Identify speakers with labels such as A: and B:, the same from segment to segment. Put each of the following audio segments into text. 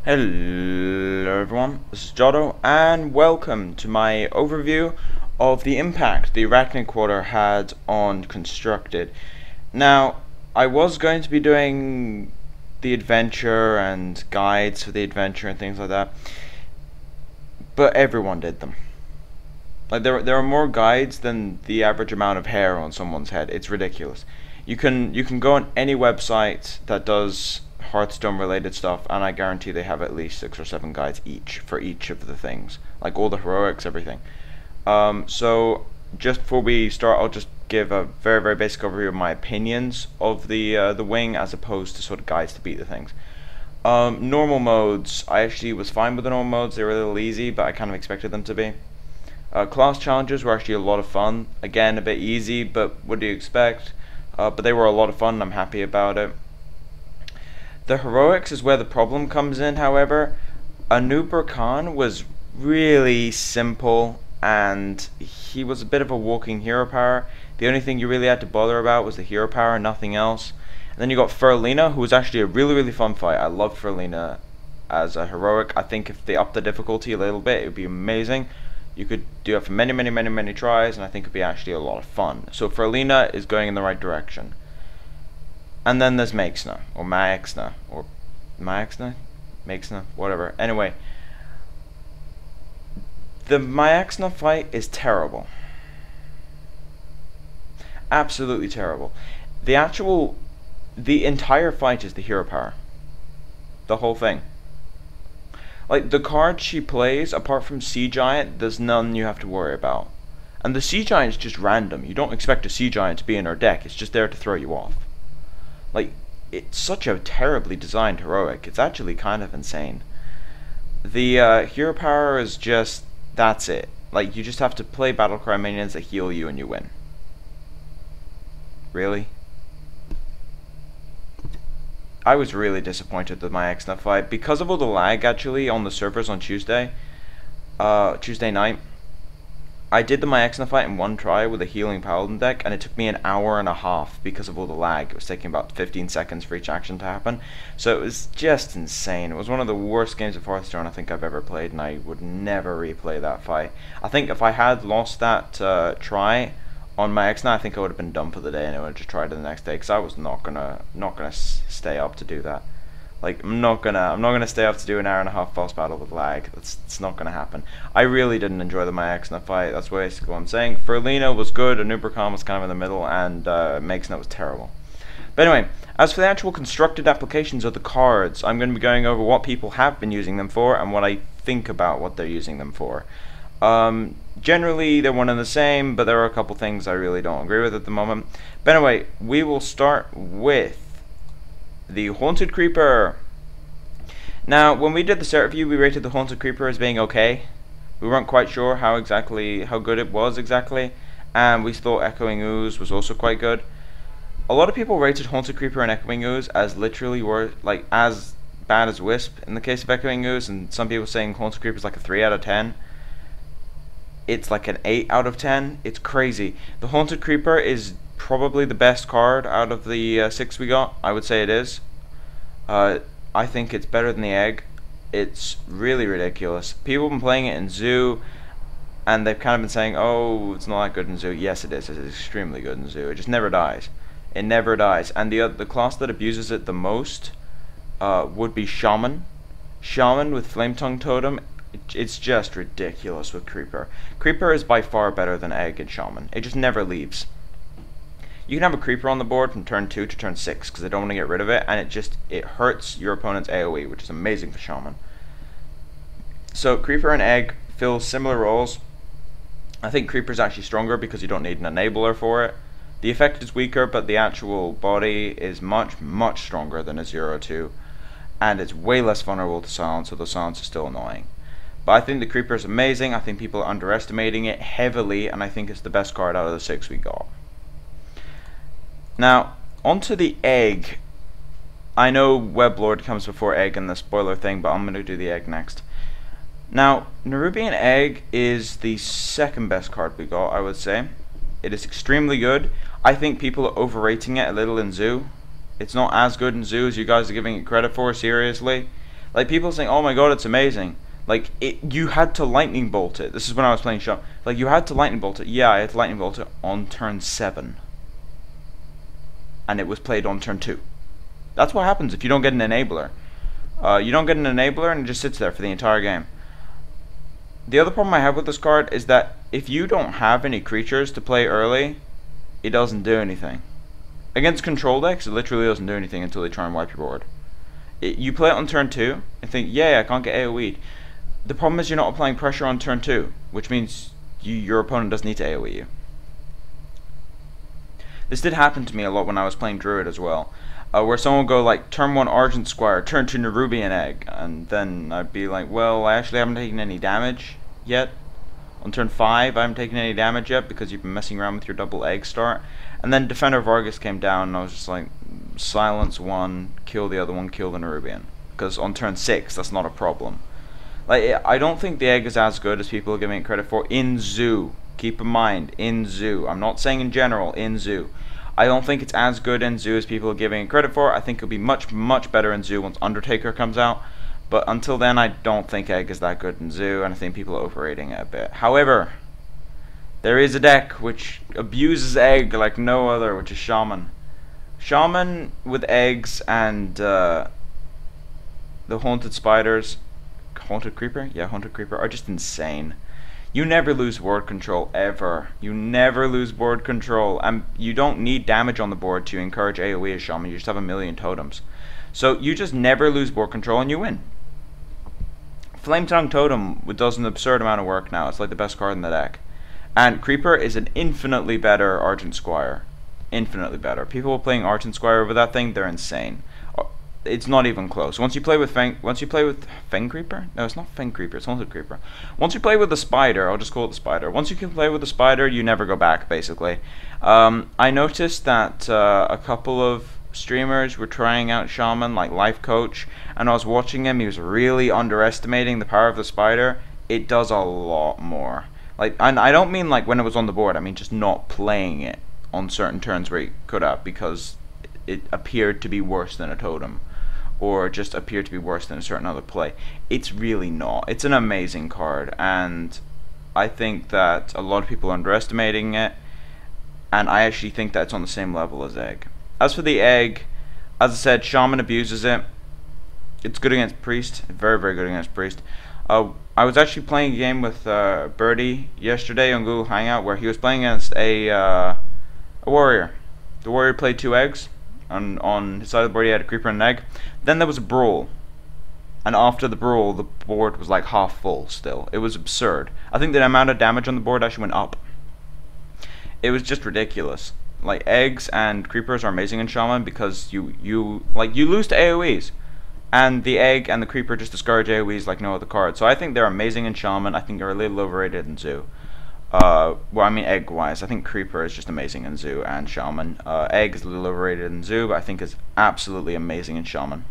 A: Hello everyone, this is Jotto, and welcome to my overview of the impact the arachnid quater had on constructed. Now, I was going to be doing the adventure and guides for the adventure and things like that, but everyone did them. Like there are more guides than the average amount of hair on someone's head. It's ridiculous. You can go on any website that does Hearthstone related stuff, and I guarantee they have at least 6 or 7 guides each for each of the things, like all the heroics, everything. So just before we start, I'll just give a very basic overview of my opinions of the wing, as opposed to sort of guides to beat the things. Normal modes, I actually was fine with the normal modes. They were a little easy, but I kind of expected them to be. Class challenges were actually a lot of fun. Again, a bit easy, but what do you expect? But they were a lot of fun, and I'm happy about it. The heroics is where the problem comes in, however. Anubra Khan was really simple, and he was a bit of a walking hero power. The only thing you really had to bother about was the hero power, nothing else. And then you got Ferlina, who was actually a really fun fight. I loved Ferlina as a heroic. I think if they upped the difficulty a little bit, it would be amazing. You could do it for many tries, and I think it would be actually a lot of fun. So Ferlina is going in the right direction. And then there's Maxna, or Maxna, or Maxna? Maxna, whatever. Anyway, the Maxna fight is terrible. Absolutely terrible. The entire fight is the hero power. The whole thing. Like, the cards she plays, apart from Sea Giant, there's none you have to worry about. And the Sea Giant's just random. You don't expect a Sea Giant to be in her deck. It's just there to throw you off. Like, it's such a terribly designed heroic. It's actually kind of insane. The hero power is just, that's it. Like, you just have to play battlecry minions that heal you and you win. Really? I was really disappointed with my Exna fight because of all the lag actually on the servers on Tuesday night. I did the Myexna fight in one try with a healing paladin deck, and it took me an hour and a half because of all the lag. It was taking about 15 seconds for each action to happen, so it was just insane. It was one of the worst games of Hearthstone I think I've ever played, and I would never replay that fight. I think if I had lost that try on Myexna, I think I would have been done for the day, and I would have just tried it the next day, because I was not gonna stay up to do that. Like, I'm not gonna stay up to do an hour and a half boss battle with lag. It's not gonna happen. I really didn't enjoy the Myexna fight. That's basically what I'm saying. Ferlina was good, Anubra Khan was kind of in the middle, and Maxna was terrible. But anyway, as for the actual constructed applications of the cards, I'm going to be going over what people have been using them for and what I think about what they're using them for. Generally, they're one and the same, but there are a couple things I really don't agree with at the moment. But anyway, we will start with the Haunted Creeper. Now, when we did the set review, we rated the Haunted Creeper as being okay. We weren't quite sure how good it was exactly, and we thought Echoing Ooze was also quite good. A lot of people rated Haunted Creeper and Echoing Ooze as literally as bad as Wisp in the case of Echoing Ooze, and some people saying Haunted Creeper is like a 3 out of 10. It's like an 8 out of 10. It's crazy. The Haunted Creeper is probably the best card out of the 6 we got. I would say it is. I think it's better than the egg. It's really ridiculous. People have been playing it in Zoo, and they've kind of been saying, oh, it's not that good in Zoo. Yes, it is. It is extremely good in Zoo. It just never dies. It never dies. And the class that abuses it the most would be Shaman. Shaman with Flame Tongue Totem. It's just ridiculous with Creeper. Creeper is by far better than Egg and Shaman. It just never leaves. You can have a Creeper on the board from turn 2 to turn 6 because they don't want to get rid of it, and it hurts your opponent's AoE, which is amazing for Shaman. So Creeper and Egg fill similar roles. I think Creeper is actually stronger because you don't need an enabler for it. The effect is weaker, but the actual body is much stronger than a 0-2, and it's way less vulnerable to silence, so the silence is still annoying. But I think the Creeper is amazing. I think people are underestimating it heavily, and I think it's the best card out of the 6 we got. Now, onto the Egg. I know Weblord comes before Egg in the spoiler thing, but I'm going to do the Egg next. Now, Nerubian Egg is the second best card we got, I would say. It is extremely good. I think people are overrating it a little in Zoo. It's not as good in Zoo as you guys are giving it credit for, seriously. Like, people saying, oh my god, it's amazing. Like, you had to lightning bolt it. This is when I was playing Shaman. Like, you had to lightning bolt it. Yeah, I had to lightning bolt it on turn 7. And it was played on turn 2. That's what happens if you don't get an enabler. You don't get an enabler and it just sits there for the entire game. The other problem I have with this card is that if you don't have any creatures to play early, it doesn't do anything. Against control decks, it literally doesn't do anything until they try and wipe your board. You play it on turn 2 and think, yeah, I can't get AoE'd. The problem is you're not applying pressure on turn 2, which means your opponent doesn't need to AoE you. This did happen to me a lot when I was playing Druid as well, where someone would go like, turn 1 Argent Squire, turn 2 Nerubian Egg, and then I'd be like, well, I actually haven't taken any damage yet. On turn 5, I haven't taken any damage yet because you've been messing around with your double egg start. And then Defender Vargas came down and I was just like, silence 1, kill the other one, kill the Nerubian. Because on turn 6, that's not a problem. Like, I don't think the egg is as good as people are giving it credit for in Zoo. Keep in mind, in Zoo. I'm not saying in general, in Zoo. I don't think it's as good in Zoo as people are giving it credit for. I think it'll be much, much better in Zoo once Undertaker comes out. But until then, I don't think egg is that good in Zoo, and I think people are overrating it a bit. However, there is a deck which abuses egg like no other, which is Shaman. Shaman with eggs and the Haunted Spiders, Haunted Creeper? Yeah, Haunted Creeper are just insane. You never lose board control, ever. You never lose board control. And you don't need damage on the board to encourage AoE as Shaman. You just have a million totems. So you just never lose board control and you win. Flame Tongue Totem does an absurd amount of work now. It's like the best card in the deck. And Creeper is an infinitely better Argent Squire. Infinitely better. People playing Argent Squire over that thing, they're insane. It's not even close. Once you play with Feng Creeper? No, it's not Feng Creeper, it's Haunted Creeper. Once you play with the Spider, I'll just call it the Spider. Once you can play with the Spider, you never go back, basically. I noticed that a couple of streamers were trying out Shaman, like Life Coach, and I was watching him. He was really underestimating the power of the Spider. It does a lot more. Like, and I don't mean like when it was on the board, I mean just not playing it on certain turns where he could have, because it appeared to be worse than a totem, or just appeared to be worse than a certain other play. It's really not. It's an amazing card, and I think that a lot of people are underestimating it, and I actually think that it's on the same level as egg. As for the egg, as I said, Shaman abuses it. It's good against Priest, very, very good against Priest. I was actually playing a game with Birdie yesterday on Google Hangout where he was playing against a warrior. The warrior played 2 eggs, and on his side of the board he had a creeper and an egg. Then there was a brawl, and after the brawl the board was like half full still. It was absurd. I think the amount of damage on the board actually went up. It was just ridiculous. Like, eggs and creepers are amazing in Shaman because you lose to AoEs, and the egg and the creeper just discourage AoEs like no other card. So I think they're amazing in Shaman. I think they're a little overrated in Zoo. Well, I mean egg wise, I think creeper is just amazing in Zoo and Shaman. Egg is a little overrated in Zoo, but I think is absolutely amazing in Shaman.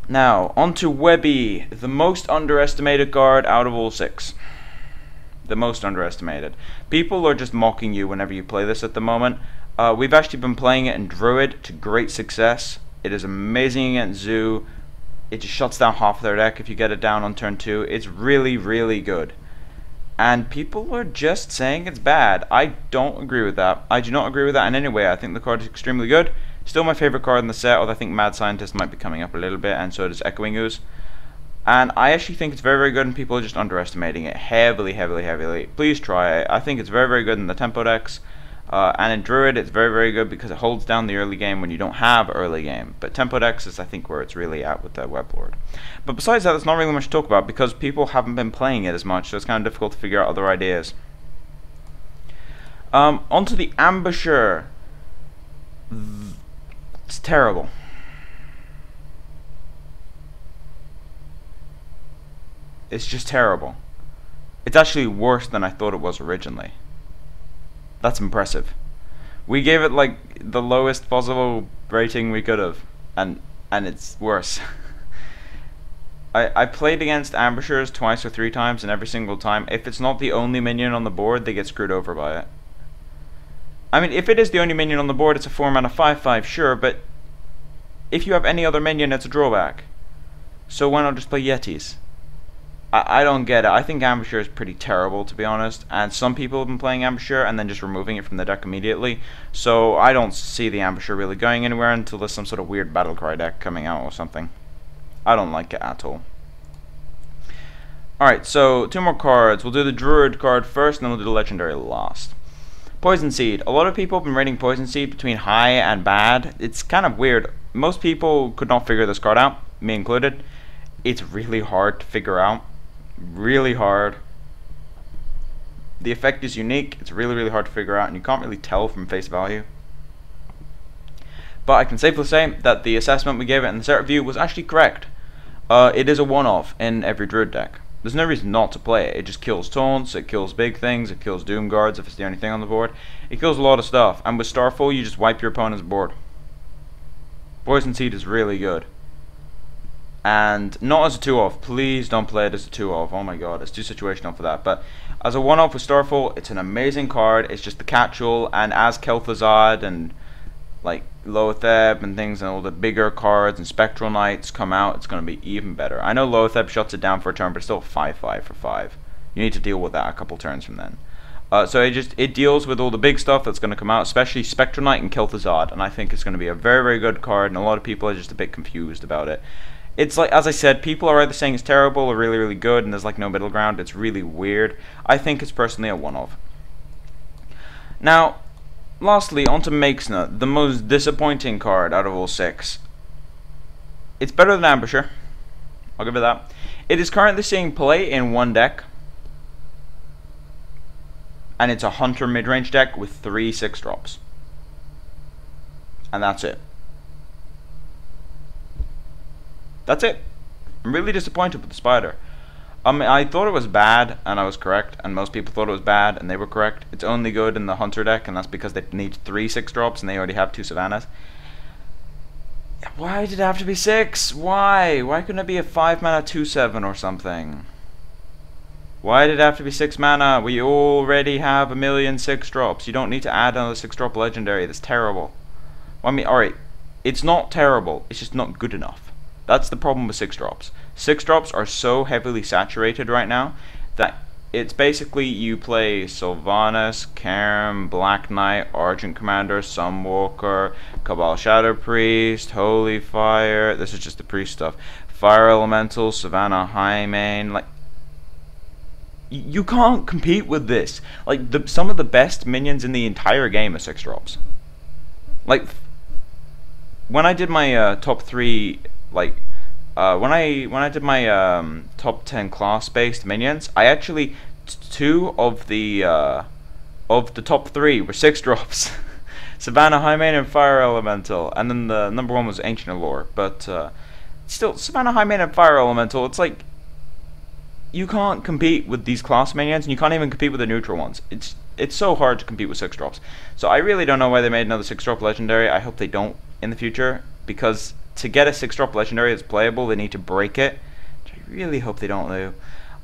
A: Now, on to Webbie, the most underestimated card out of all 6. The most underestimated. People are just mocking you whenever you play this at the moment. We've actually been playing it in Druid to great success. It is amazing against Zoo. It just shuts down half their deck if you get it down on turn 2. It's really, really good. And people are just saying it's bad. I don't agree with that. I do not agree with that in any way. I think the card is extremely good. Still my favorite card in the set, although I think Mad Scientist might be coming up a little bit, and so does Echoing Ooze. And I actually think it's very, very good, and people are just underestimating it heavily, heavily, heavily. Please try it. I think it's very, very good in the tempo decks. And in Druid, it's very, very good because it holds down the early game when you don't have early game. But tempo decks is, I think, where it's really at with the Weblord. But besides that, there's not really much to talk about because people haven't been playing it as much, so it's kind of difficult to figure out other ideas. Onto the Ambusher. It's terrible. It's just terrible. It's actually worse than I thought it was originally. That's impressive. We gave it like the lowest possible rating we could have, and it's worse. I played against ambushers twice or 3 times, and every single time, if it's not the only minion on the board, they get screwed over by it. I mean, if it is the only minion on the board, it's a 4-mana 5/5, sure, but if you have any other minion, it's a drawback. So why not just play Yetis? I don't get it. I think Embouchure is pretty terrible, to be honest, and some people have been playing Embouchure and then just removing it from the deck immediately, so I don't see the Embouchure really going anywhere until there's some sort of weird Battlecry deck coming out or something. I don't like it at all. Alright, so 2 more cards. We'll do the Druid card first, and then we'll do the Legendary last. Poison Seed. A lot of people have been rating Poison Seed between high and bad. It's kind of weird. Most people could not figure this card out, me included. It's really hard to figure out. Really hard. The effect is unique. It's really hard to figure out, and you can't really tell from face value. But I can safely say that the assessment we gave it in the set review was actually correct. It is a one-off in every Druid deck. There's no reason not to play it. It just kills taunts, it kills big things, it kills Doom Guards if it's the only thing on the board. It kills a lot of stuff, and with Starfall you just wipe your opponent's board. Poison Seed is really good. And not as a 2-off. Please don't play it as a 2-off. Oh my god, it's too situational for that. But as a 1-off with Starfall, it's an amazing card. It's just the catch-all, and as Kel'Thuzad and like Loatheb and things, and all the bigger cards and Spectral Knights come out, it's going to be even better. I know Loatheb shuts it down for a turn, but it's still 5/5 for 5. You need to deal with that a couple turns from then. So it deals with all the big stuff that's going to come out, especially Spectral Knight and Kel'Thuzad, and I think it's going to be a very good card, and a lot of people are just a bit confused about it. It's like, as I said, people are either saying it's terrible or really good, and there's like no middle ground. It's really weird. I think it's personally a one-off. Now, lastly, onto Makesna, the most disappointing card out of all 6. It's better than Embouchure. I'll give it that. It is currently seeing play in one deck, and it's a Hunter mid-range deck with 3 6-drops. And that's it. That's it. I'm really disappointed with the Spider. I thought it was bad, and I was correct, and most people thought it was bad, and they were correct. It's only good in the Hunter deck, and that's because they need 3 6-drops, and they already have 2 Savannahs. Why did it have to be 6? Why? Why couldn't it be a 5-mana 2/7 or something? Why did it have to be 6 mana? We already have a million 6-drops. You don't need to add another 6-drop legendary. That's terrible. Well, I mean, alright, it's not terrible. It's just not good enough. That's the problem with 6-drops. 6-drops are so heavily saturated right now that it's basically you play Sylvanas, Karim, Black Knight, Argent Commander, Sunwalker, Cabal Shadow Priest, Holy Fire. This is just the priest stuff. Fire Elemental, Savannah Highmane. Like, you can't compete with this. Like, some of the best minions in the entire game are 6-drops. Like, when I did my top 3, like, when I did my top 10 class-based minions, I actually 2 of the top 3 were 6-drops. Savannah Highmane and Fire Elemental, and then the number 1 was Ancient Allure. But still, Savannah Highmane and Fire Elemental, it's like you can't compete with these class minions, and you can't even compete with the neutral ones. It's so hard to compete with 6-drops. So I really don't know why they made another 6-drop legendary. I hope they don't in the future, because to get a 6-drop legendary that's playable, they need to break it, which I really hope they don't do.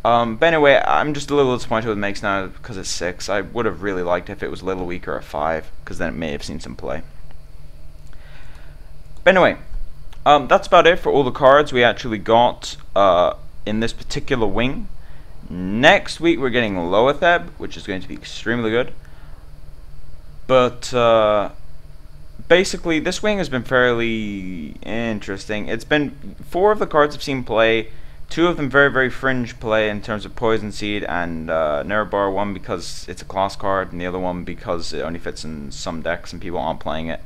A: But anyway, I'm just a little disappointed with Makes now because it's 6. I would have really liked it if it was a little weaker at 5, because then it may have seen some play. But anyway, that's about it for all the cards we actually got in this particular wing. Next week we're getting Loatheb, which is going to be extremely good. But basically, this wing has been fairly interesting. It's been 4 of the cards I've seen play. 2 of them very fringe play in terms of Poison Seed and Nerebar. One because it's a class card, and the other one because it only fits in some decks and people aren't playing it.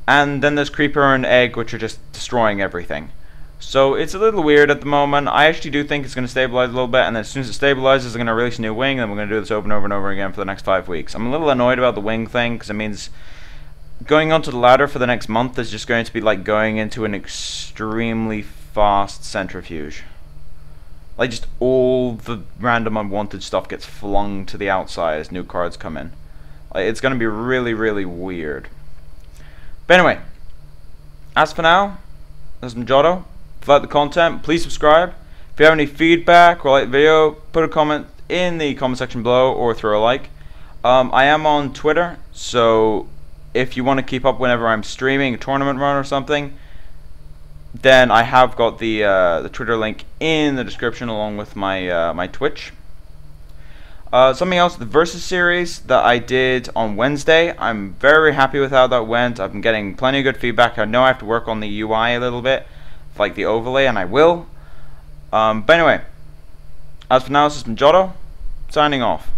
A: And then there's Creeper and Egg, which are just destroying everything. So it's a little weird at the moment. I actually do think it's going to stabilize a little bit, and then as soon as it stabilizes, they're going to release a new wing, and then we're going to do this over and over again for the next 5 weeks. I'm a little annoyed about the wing thing, because it means going onto the ladder for the next month is just going to be like going into an extremely fast centrifuge. Like, just all the random unwanted stuff gets flung to the outside as new cards come in. Like, it's going to be really weird. But anyway, as for now, this is Jotto. If you like the content, please subscribe. If you have any feedback or like the video, put a comment in the comment section below or throw a like. I am on Twitter, so if you want to keep up whenever I'm streaming a tournament run or something, then I have got the Twitter link in the description along with my my Twitch. Something else, the Versus series that I did on Wednesday, I'm very happy with how that went. I've been getting plenty of good feedback. I know I have to work on the UI a little bit, like the overlay, and I will. But anyway, as for now, this has been Jotto, signing off.